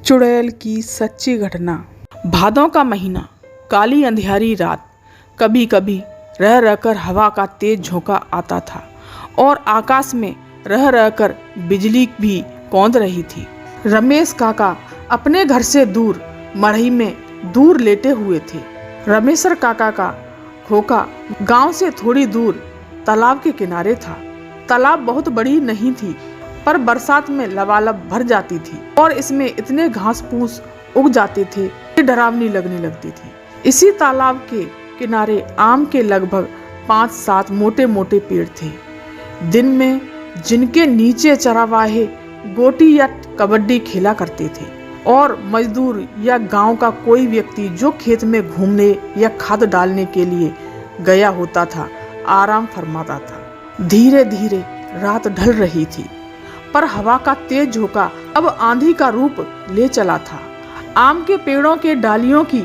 चुड़ैल की सच्ची घटना। भादों का महीना, काली अंधियारी रात। कभी कभी रह रहकर हवा का तेज झोंका आता था और आकाश में रह रहकर बिजली भी कौंध रही थी। रमेश काका अपने घर से दूर मढ़ई में दूर लेटे हुए थे। रमेशर काका का खोखा गांव से थोड़ी दूर तालाब के किनारे था। तालाब बहुत बड़ी नहीं थी, पर बरसात में लबालब भर जाती थी और इसमें इतने घास फूस उग जाते थे कि डरावनी लगने लगती थी। इसी तालाब के किनारे आम के लगभग 5-7 मोटे मोटे पेड़ थे। दिन में जिनके नीचे चरवाहे गोटी या कबड्डी खेला करते थे और मजदूर या गांव का कोई व्यक्ति जो खेत में घूमने या खाद डालने के लिए गया होता था, आराम फरमाता था। धीरे धीरे रात ढल रही थी, पर हवा का तेज झोंका अब आंधी का रूप ले चला था। आम के पेड़ों के डालियों की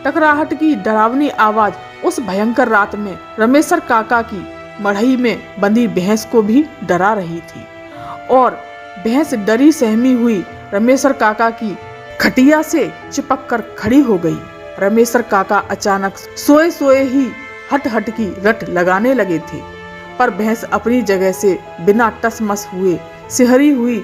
टकराहट की डरावनी आवाज उस भयंकर रात में रमेशर काका की मढ़ई में बंधी भैंस को भी डरा रही थी और भैंस डरी सहमी हुई रमेशर काका की खटिया से चिपक कर खड़ी हो गई। रमेशर काका अचानक सोए सोए ही हट हट की रट लगाने लगे थे, पर भैंस अपनी जगह से बिना टसमस हुए सिहरी हुई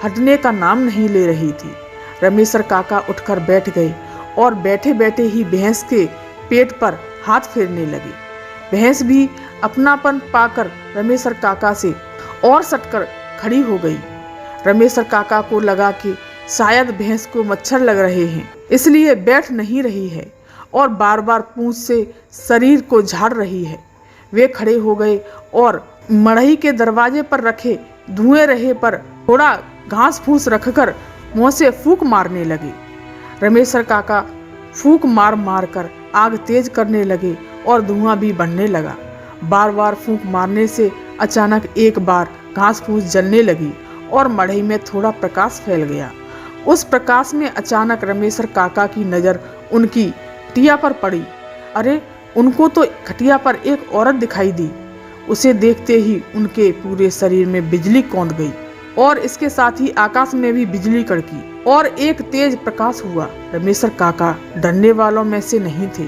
हटने का नाम नहीं ले रही थी। रमेशर काका उठकर बैठ गए और बैठे बैठे ही भैंस के पेट पर हाथ फेरने लगे। भैंस भी अपनापन पाकर रमेशर काका से और सटकर खड़ी हो गई। रमेशर काका को लगा कि शायद भैंस को मच्छर लग रहे हैं, इसलिए बैठ नहीं रही है और बार बार पूंछ से शरीर को झाड़ रही है। वे खड़े हो गए और मढ़ई के दरवाजे पर रखे धुएं रहे पर थोड़ा घास फूस रखकर मुंह से फूंक मारने लगे। रमेशर काका फूंक मार मार कर आग तेज करने लगे और धुआं भी बढ़ने लगा। बार बार फूंक मारने से अचानक एक बार घास फूस जलने लगी और मढ़ई में थोड़ा प्रकाश फैल गया। उस प्रकाश में अचानक रमेशर काका की नज़र उनकी खटिया पर पड़ी। अरे, उनको तो खटिया पर एक औरत दिखाई दी। उसे देखते ही उनके पूरे शरीर में बिजली कौंध गई और इसके साथ ही आकाश में भी बिजली कड़की और एक तेज प्रकाश हुआ। रमेशर काका डरने वालों में से नहीं थे,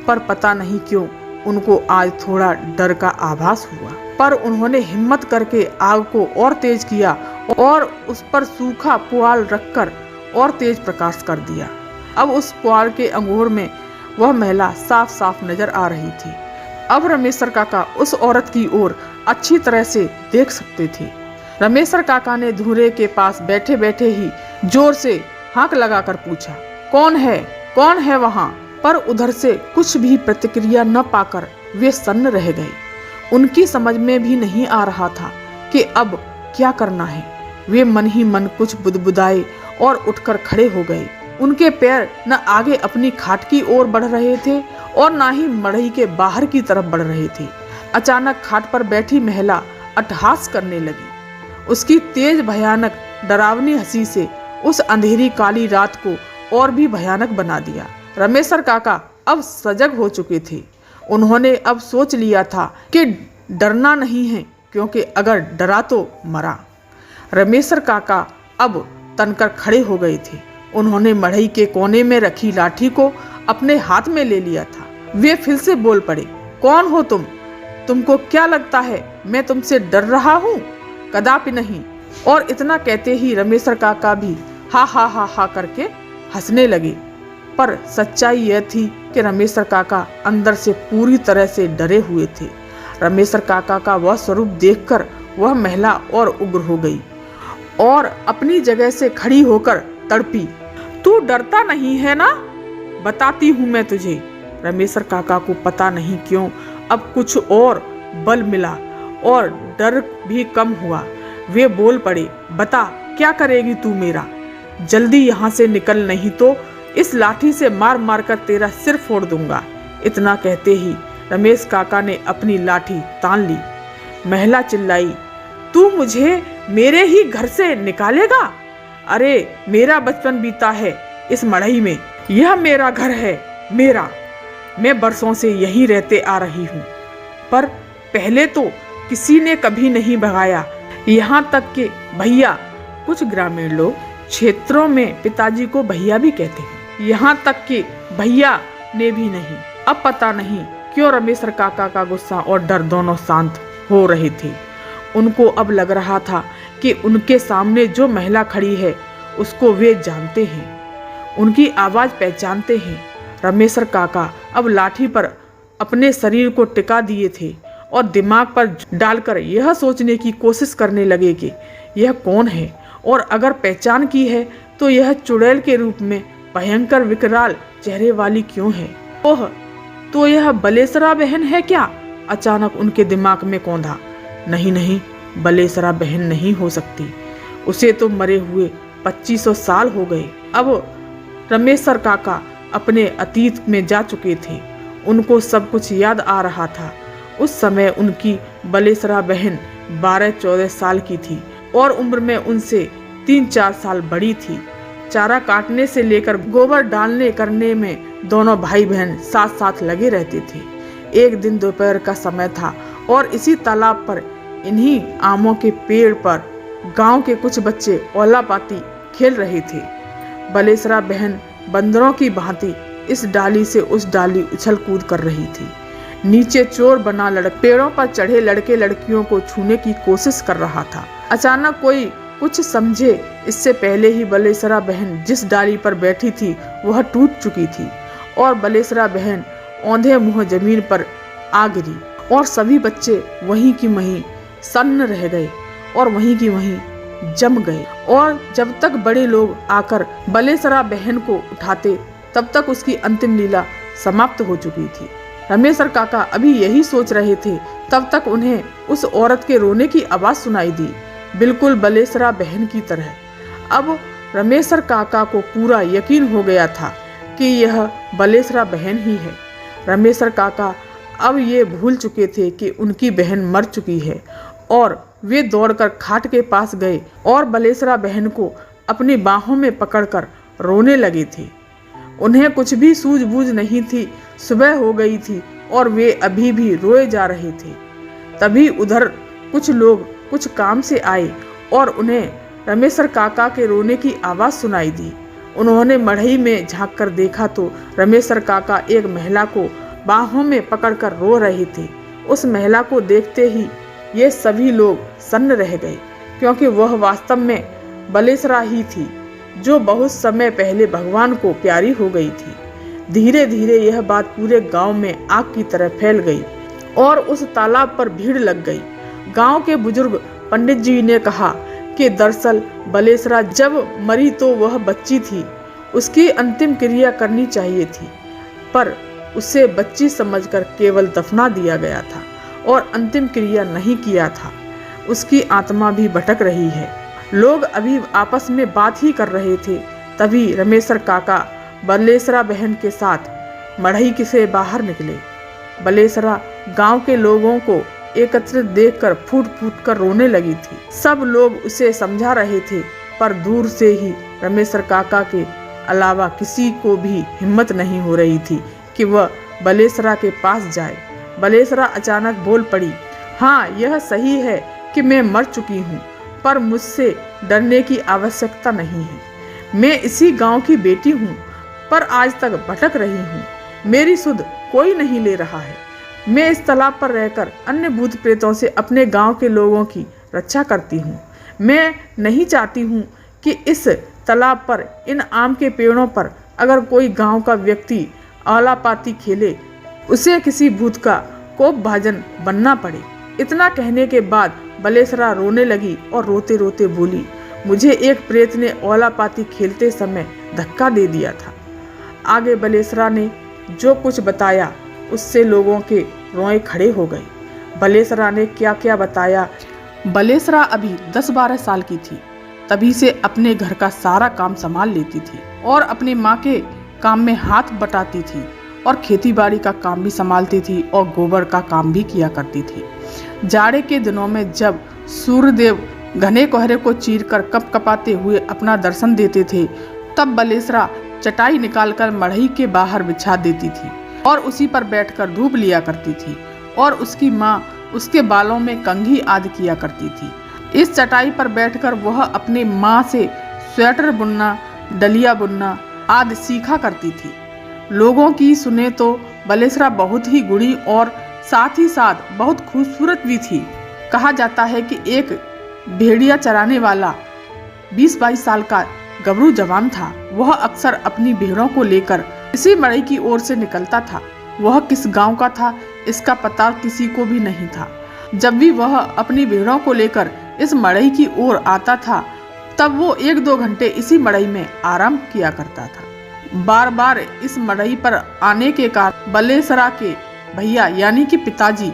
पर पता नहीं क्यों उनको आज थोड़ा डर का आभास हुआ। पर उन्होंने हिम्मत करके आग को और तेज किया और उस पर सूखा पुआल रखकर और तेज प्रकाश कर दिया। अब उस पुआल के अंगूर में वह महिला साफ साफ नजर आ रही थी। अब रमेशर काका उस औरत की ओर अच्छी तरह से देख सकते थे। रमेशर काका ने धूरे के पास बैठे बैठे ही जोर से हाक लगाकर पूछा, कौन है वहाँ? पर उधर से कुछ भी प्रतिक्रिया न पाकर वे सन्न रह गए। उनकी समझ में भी नहीं आ रहा था कि अब क्या करना है। वे मन ही मन कुछ बुदबुदाए और उठकर खड़े हो गए। उनके पैर न आगे अपनी खाट की ओर बढ़ रहे थे और न ही मढ़ई के बाहर की तरफ बढ़ रहे थे। अचानक खाट पर बैठी महिला अट्टहास करने लगी। उसकी तेज भयानक डरावनी हंसी से उस अंधेरी काली रात को और भी भयानक बना दिया। रमेशर काका अब सजग हो चुके थे। उन्होंने अब सोच लिया था कि डरना नहीं है, क्योंकि अगर डरा तो मरा। रमेशर काका अब तनकर खड़े हो गए थे। उन्होंने मढ़ई के कोने में रखी लाठी को अपने हाथ में ले लिया था। वे फिर से बोल पड़े, कौन हो तुम? तुमको क्या लगता है मैं तुमसे डर रहा हूँ? कदापि नहीं। और इतना कहते ही रमेशर काका भी हा हा हा हा करके हंसने लगे। पर सच्चाई यह थी कि रमेशर काका अंदर से पूरी तरह से डरे हुए थे। रमेशर काका का वह स्वरूप देखकर वह महिला और उग्र हो गई और अपनी जगह से खड़ी होकर तड़पी, तू डरता नहीं है ना? बताती हूँ मैं तुझे। रमेशर काका को पता नहीं क्यों अब कुछ और बल मिला और डर भी कम हुआ। वे बोल पड़े, बता क्या करेगी तू मेरा? जल्दी यहाँ से निकल, नहीं तो इस लाठी से मार मार कर तेरा सिर फोड़ दूंगा। इतना कहते ही रमेश काका ने अपनी लाठी तान ली। महिला चिल्लाई, तू मुझे मेरे ही घर से निकालेगा? अरे, मेरा बचपन बीता है इस मढ़ई में। यह मेरा घर है, मेरा। मैं बरसों से यहीं रहते आ रही हूँ, पर पहले तो किसी ने कभी नहीं भगाया। यहाँ तक कि भैया कुछ ग्रामीण लोग क्षेत्रों में पिताजी को भैया भी कहते हैं, यहाँ तक कि भैया ने भी नहीं। अब पता नहीं क्यों रमेशर काका का गुस्सा और डर दोनों शांत हो रहे थे। उनको अब लग रहा था कि उनके सामने जो महिला खड़ी है उसको वे जानते हैं, उनकी आवाज़ पहचानते हैं। रमेशर काका अब लाठी पर अपने शरीर को टिका दिए थे और दिमाग पर डालकर यह सोचने की कोशिश करने लगे कि यह कौन है, और अगर पहचान की है तो यह चुड़ैल के रूप में भयंकर विकराल चेहरे वाली क्यों है। ओह, तो यह बलेसरा बहन है क्या? अचानक उनके दिमाग में कौंधा। नहीं नहीं, बलेसरा बहन नहीं हो सकती, उसे तो मरे हुए 2500 साल हो गए। अब रमेशर काका अपने अतीत में जा चुके थे, उनको सब कुछ याद आ रहा था। उस समय उनकी बलेसरा बहन 12-14 साल की थी और उम्र में उनसे 3-4 साल बड़ी थी। चारा काटने से लेकर गोबर डालने करने में दोनों भाई बहन साथ साथ लगे रहते थे। एक दिन दोपहर का समय था और इसी तालाब पर, इन्हीं आमों के पेड़ पर गांव के कुछ बच्चे ओलापाती खेल रहे थे। बलेसरा बहन बंदरों की भांति इस डाली से उस डाली उछल कूद कर रही थी। नीचे चोर बना पेड़ों पर चढ़े लड़के लड़कियों को छूने की कोशिश कर रहा था। अचानक कोई कुछ समझे इससे पहले ही बलेसरा बहन जिस डाली पर बैठी थी वह टूट चुकी थी और बलेसरा बहन औंधे मुंह जमीन पर आ गिरी और सभी बच्चे वहीं की वहीं सन्न रह गए और वहीं की वहीं जम गए। और जब तक बड़े लोग आकर बलेसरा बहन को उठाते तब तक उसकी अंतिम लीला समाप्त हो चुकी थी। रमेशर काका अभी यही सोच रहे थे, तब तक उन्हें उस औरत के रोने की आवाज सुनाई दी, बिल्कुल बलेसरा बहन की तरह। अब रमेशर काका को पूरा यकीन हो गया था कि यह बलेसरा बहन ही है। रमेशर काका अब ये भूल चुके थे कि उनकी बहन मर चुकी है और वे दौड़कर खाट के पास गए और बलेसरा बहन को अपनी बाहों में पकड़कर रोने लगे थे। उन्हें कुछ भी सूझबूझ नहीं थी। सुबह हो गई थी और वे अभी भी रोए जा रहे थे। तभी उधर कुछ लोग कुछ काम से आए और उन्हें रमेशर काका के रोने की आवाज़ सुनाई दी। उन्होंने मढ़ई में झांक कर देखा तो रमेशर काका एक महिला को बाहों में पकड़कर रो रहे थे। उस महिला को देखते ही ये सभी लोग सन्न रह गए, क्योंकि वह वास्तव में बलेसरा ही थी जो बहुत समय पहले भगवान को प्यारी हो गई थी। धीरे धीरे यह बात पूरे गांव में आग की तरह फैल गई और उस तालाब पर भीड़ लग गई। गांव के बुजुर्ग पंडित जी ने कहा कि दरअसल बलेसरा जब मरी तो वह बच्ची थी, उसकी अंतिम क्रिया करनी चाहिए थी, पर उसे बच्ची समझकर केवल दफना दिया गया था और अंतिम क्रिया नहीं किया था। उसकी आत्मा भी भटक रही है। लोग अभी आपस में बात ही कर रहे थे, तभी रमेशर काका बलेसरा बहन के साथ मढ़ई से बाहर निकले। बलेसरा गांव के लोगों को एकत्रित देखकर फूट फूट कर रोने लगी थी। सब लोग उसे समझा रहे थे, पर दूर से ही रमेशर काका के अलावा किसी को भी हिम्मत नहीं हो रही थी कि वह बलेसरा के पास जाए। बलेसरा अचानक बोल पड़ी, हाँ, यह सही है कि मैं मर चुकी हूँ, पर मुझसे डरने की आवश्यकता नहीं है। मैं इसी गांव की बेटी हूँ, पर आज तक भटक रही हूँ। मेरी सुध कोई नहीं ले रहा है। मैं इस तालाब पर रहकर अन्य भूत प्रेतों से अपने गांव के लोगों की रक्षा करती हूँ। मैं नहीं चाहती हूँ कि इस तालाब पर, इन आम के पेड़ों पर अगर कोई गांव का व्यक्ति आलापाती खेले, उसे किसी भूत का कोप भाजन बनना पड़े। इतना कहने के बाद बलेसरा रोने लगी और रोते रोते बोली, मुझे एक प्रेत ने ओलापाती खेलते समय धक्का दे दिया था। आगे बलेसरा ने जो कुछ बताया उससे लोगों के रोए खड़े हो गए। बलेसरा ने क्या क्या बताया। बलेसरा अभी 10-12 साल की थी, तभी से अपने घर का सारा काम संभाल लेती थी और अपनी माँ के काम में हाथ बटाती थी और खेतीबाड़ी का काम भी संभालती थी और गोबर का काम भी किया करती थी। जाड़े के दिनों में जब सूर्यदेव घने कोहरे को चीरकर कपकपाते हुए अपना दर्शन देते थे, तब बलेसरा चटाई निकालकर मढ़ई के बाहर बिछा देती थी और उसी पर बैठकर धूप लिया करती थी और उसकी माँ उसके बालों में कंघी आदि किया करती थी। इस चटाई पर बैठकर वह अपनी माँ से स्वेटर बुनना, डलिया बुनना आदि सीखा करती थी। लोगों की सुने तो बलेसरा बहुत ही गुणी और साथ ही साथ बहुत खूबसूरत भी थी। कहा जाता है कि एक भेड़िया चराने वाला 20-22 साल का गबरू जवान था। वह अक्सर अपनी भेड़ों को लेकर इसी मड़ई की ओर से निकलता था। वह किस गांव का था इसका पता किसी को भी नहीं था। जब भी वह अपनी भेड़ों को लेकर इस मड़ई की ओर आता था तब वो 1-2 घंटे इसी मड़ई में आराम किया करता था। बार बार इस मड़ई पर आने के कारण बलेसरा के भैया यानी कि पिताजी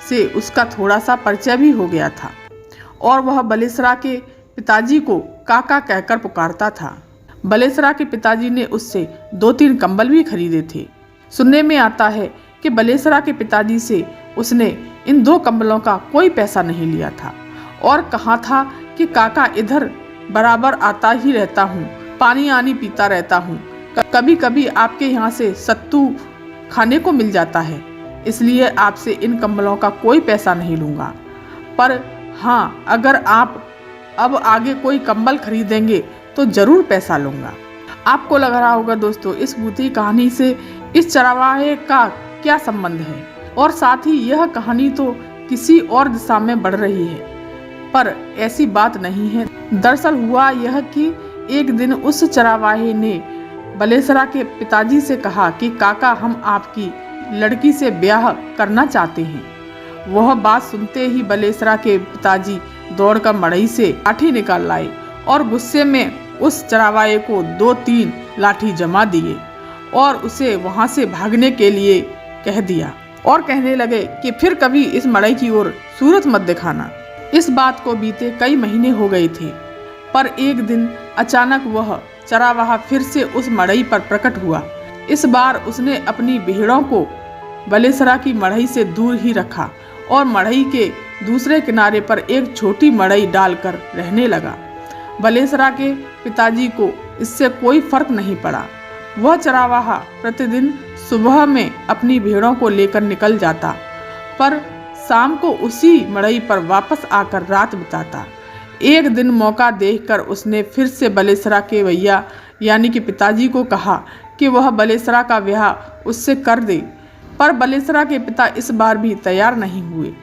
से उसका थोड़ा सा परिचय भी हो गया था और वह बलेसरा के पिताजी को काका कहकर पुकारता था। बलेसरा के पिताजी ने उससे 2-3 कंबल भी खरीदे थे। सुनने में आता है कि बलेसरा के पिताजी से उसने इन 2 कंबलों का कोई पैसा नहीं लिया था और कहा था कि काका इधर बराबर आता ही रहता हूँ, पानी आनी पीता रहता हूँ, कभी कभी आपके यहाँ से सत्तू खाने को मिल जाता है, इसलिए आपसे इन कंबलों का कोई पैसा नहीं लूँगा। पर हाँ, अगर आप अब आगे कोई कंबल खरीदेंगे तो ज़रूर पैसा लूँगा। आपको लग रहा होगा दोस्तों इस भूती कहानी से इस चरवाहे का क्या संबंध है और साथ ही यह कहानी तो किसी और दिशा में बढ़ रही है, पर ऐसी बात नहीं है। दरअसल हुआ यह कि एक दिन उस चरवाहे ने बलेसरा के पिताजी से कहा कि काका हम आपकी लड़की से ब्याह करना चाहते हैं। वह बात सुनते ही बलेसरा के पिताजी दौड़कर मड़ई से लाठी निकाल लाए और गुस्से में उस चरवाहे को 2-3 लाठी जमा दिए और उसे वहां से भागने के लिए कह दिया और कहने लगे कि फिर कभी इस मड़ई की ओर सूरत मत दिखाना। इस बात को बीते कई महीने हो गए थे, पर एक दिन अचानक वह चरवाहा फिर से उस मड़ई पर प्रकट हुआ। इस बार उसने अपनी भेड़ों को बलेसरा की मड़ई से दूर ही रखा और मड़ई के दूसरे किनारे पर एक छोटी मड़ई डालकर रहने लगा। बलेसरा के पिताजी को इससे कोई फर्क नहीं पड़ा। वह चरवाहा प्रतिदिन सुबह में अपनी भेड़ों को लेकर निकल जाता, पर शाम को उसी मड़ई पर वापस आकर रात बिताता। एक दिन मौका देखकर उसने फिर से बलेसरा के भैया यानी कि पिताजी को कहा कि वह बलेसरा का ब्याह उससे कर दे, पर बलेसरा के पिता इस बार भी तैयार नहीं हुए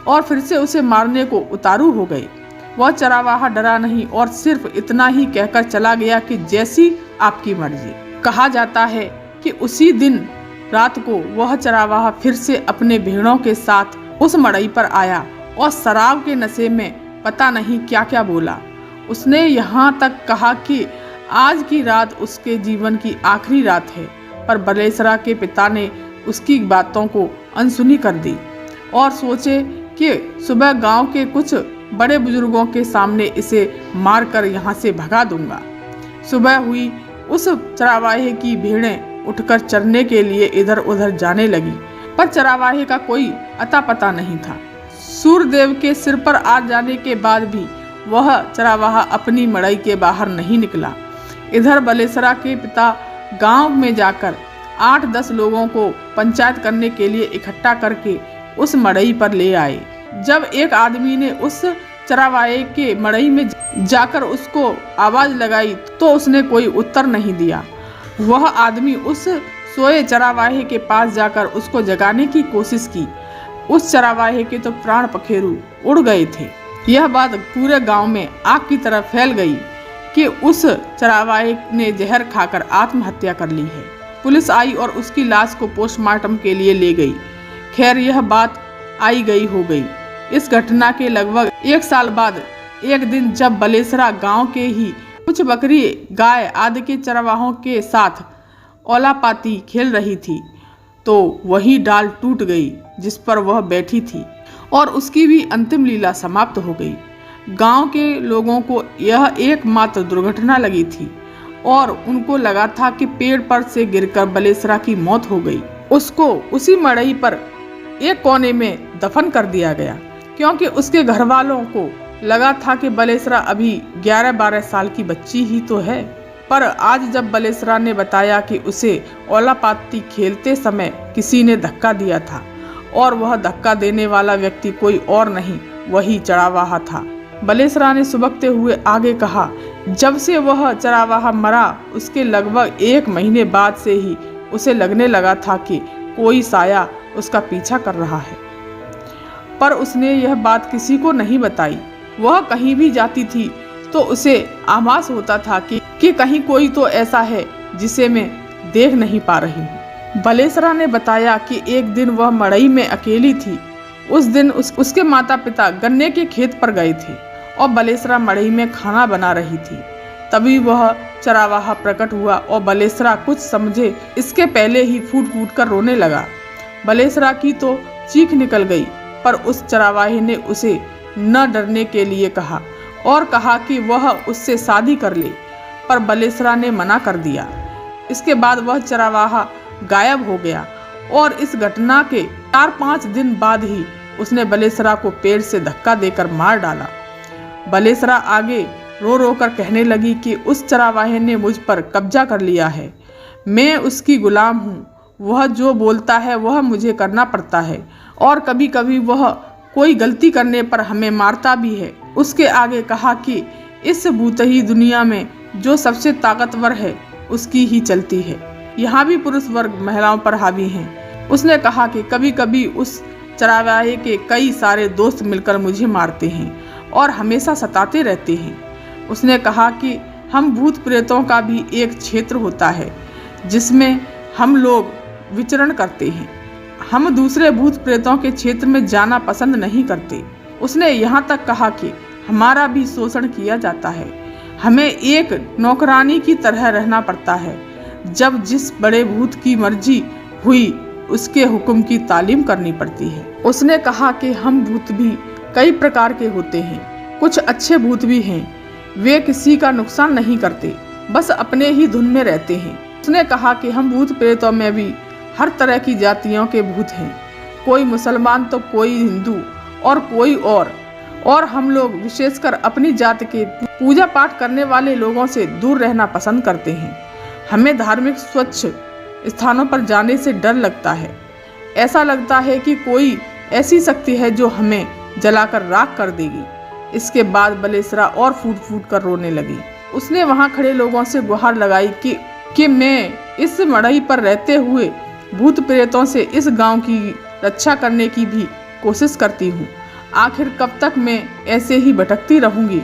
और फिर से उसे मारने को उतारू हो गए। वह चरवाहा डरा नहीं और सिर्फ इतना ही कहकर चला गया कि जैसी आपकी मर्जी। कहा जाता है कि उसी दिन रात को वह चरवाहा फिर से अपने भेड़ों के साथ उस मड़ई पर आया और शराब के नशे में पता नहीं क्या क्या बोला। उसने यहाँ तक कहा कि आज की रात उसके जीवन की आखिरी रात है, पर बलेसरा के पिता ने उसकी बातों को अनसुनी कर दी और सोचे कि सुबह गांव के कुछ बड़े बुजुर्गों के सामने इसे मारकर यहाँ से भगा दूंगा। सुबह हुई, उस चरवाहे की भेड़ें उठकर चरने के लिए इधर उधर जाने लगी, पर चरवाहे का कोई अता पता नहीं था। सूर्यदेव के सिर पर आ जाने के बाद भी वह चरवाहा अपनी मड़ई के बाहर नहीं निकला। इधर बलेसरा के पिता गांव में जाकर 8-10 लोगों को पंचायत करने के लिए इकट्ठा करके उस मड़ई पर ले आए। जब एक आदमी ने उस चरवाहे के मड़ई में जाकर उसको आवाज लगाई तो उसने कोई उत्तर नहीं दिया। वह आदमी उस सोए चरवाहे के पास जाकर उसको जगाने की कोशिश की। उस चरवाहे के तो प्राण पखेरु उड़ गए थे। यह बात पूरे गांव में आग की तरह फैल गई कि उस चरवाहे ने जहर खाकर आत्महत्या कर ली है। पुलिस आई और उसकी लाश को पोस्टमार्टम के लिए ले गई। खैर, यह बात आई गई हो गई। इस घटना के लगभग 1 साल बाद एक दिन जब बलेसरा गांव के ही कुछ बकरी, गाय आदि के चरवाहों के साथ औलापाती खेल रही थी तो वही डाल टूट गई जिस पर वह बैठी थी और उसकी भी अंतिम लीला समाप्त हो गई। गांव के लोगों को यह एकमात्र दुर्घटना लगी थी और उनको लगा था कि पेड़ पर से गिरकर बलेसरा की मौत हो गई। उसको उसी मड़ई पर एक कोने में दफन कर दिया गया, क्योंकि उसके घर वालों को लगा था कि बलेसरा अभी 11-12 साल की बच्ची ही तो है। पर आज जब बलेसरा ने बताया कि उसे औलापाती खेलते समय किसी ने धक्का दिया था और वह धक्का देने वाला व्यक्ति कोई और नहीं, वही चरवाहा था। बलेसरा ने सुबकते हुए आगे कहा जब से वह चरावाहा मरा उसके लगभग 1 महीने बाद से ही उसे लगने लगा था कि कोई साया उसका पीछा कर रहा है, पर उसने यह बात किसी को नहीं बताई। वह कहीं भी जाती थी तो उसे आभास होता था कि कहीं कोई तो ऐसा है जिसे मैं देख नहीं पा रही हूँ। बलेसरा ने बताया कि एक दिन वह मड़ई में अकेली थी। उस दिन उसके माता पिता गन्ने के खेत पर गए थे और बलेसरा मड़ई में खाना बना रही थी। तभी वह चरावाहा प्रकट हुआ और बलेसरा कुछ समझे इसके पहले ही फूट फूट कर रोने लगा। बलेसरा की तो चीख निकल गई, पर उस चरावाहे ने उसे न डरने के लिए कहा और कहा कि वह उससे शादी कर ले, पर बलेसरा ने मना कर दिया। इसके बाद वह चरावाहा गायब हो गया और इस घटना के 4-5 दिन बाद ही उसने बलेसरा को पेड़ से धक्का देकर मार डाला। बलेसरा आगे रो रो कर कहने लगी कि उस चरावाहे ने मुझ पर कब्जा कर लिया है, मैं उसकी गुलाम हूँ, वह जो बोलता है वह मुझे करना पड़ता है और कभी कभी वह कोई गलती करने पर हमें मारता भी है। उसके आगे कहा कि इस भूतही दुनिया में जो सबसे ताकतवर है उसकी ही चलती है, यहाँ भी पुरुष वर्ग महिलाओं पर हावी हैं। उसने कहा कि कभी कभी उस चरावाहे के कई सारे दोस्त मिलकर मुझे मारते हैं और हमेशा सताते रहते हैं। उसने कहा कि हम भूत प्रेतों का भी एक क्षेत्र होता है जिसमें हम लोग विचरण करते हैं। हम दूसरे भूत प्रेतों के क्षेत्र में जाना पसंद नहीं करते। उसने यहाँ तक कहा कि हमारा भी शोषण किया जाता है, हमें एक नौकरानी की तरह रहना पड़ता है। जब जिस बड़े भूत की मर्जी हुई उसके हुक्म की तालीम करनी पड़ती है। उसने कहा कि हम भूत भी कई प्रकार के होते हैं, कुछ अच्छे भूत भी हैं, वे किसी का नुकसान नहीं करते, बस अपने ही धुन में रहते हैं। उसने कहा कि हम भूत प्रेतों में भी हर तरह की जातियों के भूत हैं, कोई मुसलमान तो कोई हिंदू और कोई और हम लोग विशेषकर अपनी जाति के पूजा पाठ करने वाले लोगों से दूर रहना पसंद करते हैं। हमें धार्मिक स्वच्छ स्थानों पर जाने से डर लगता है, ऐसा लगता है कि कोई ऐसी शक्ति है जो हमें जलाकर राख कर देगी। इसके बाद बलेसरा और फूट फूट कर रोने लगी। उसने वहां खड़े लोगों से गुहार लगाई कि मैं इस मड़ई पर रहते हुए भूत प्रेतों से इस गांव की रक्षा करने की भी कोशिश करती हूँ। आखिर कब तक मैं ऐसे ही भटकती रहूंगी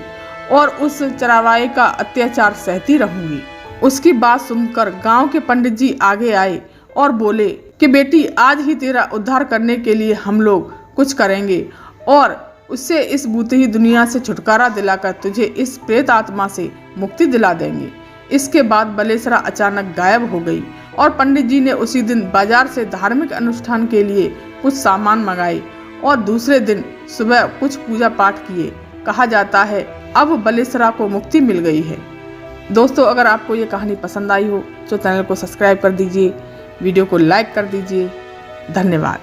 और उस चरावाहे का अत्याचार सहती रहूंगी। उसकी बात सुनकर गांव के पंडित जी आगे आए और बोले कि बेटी, आज ही तेरा उद्धार करने के लिए हम लोग कुछ करेंगे और उससे इस भूतही दुनिया से छुटकारा दिलाकर तुझे इस प्रेत आत्मा से मुक्ति दिला देंगे। इसके बाद बलेसरा अचानक गायब हो गई और पंडित जी ने उसी दिन बाजार से धार्मिक अनुष्ठान के लिए कुछ सामान मंगाए और दूसरे दिन सुबह कुछ पूजा पाठ किए। कहा जाता है अब बलेसरा को मुक्ति मिल गई है। दोस्तों, अगर आपको ये कहानी पसंद आई हो तो चैनल को सब्सक्राइब कर दीजिए, वीडियो को लाइक कर दीजिए। धन्यवाद।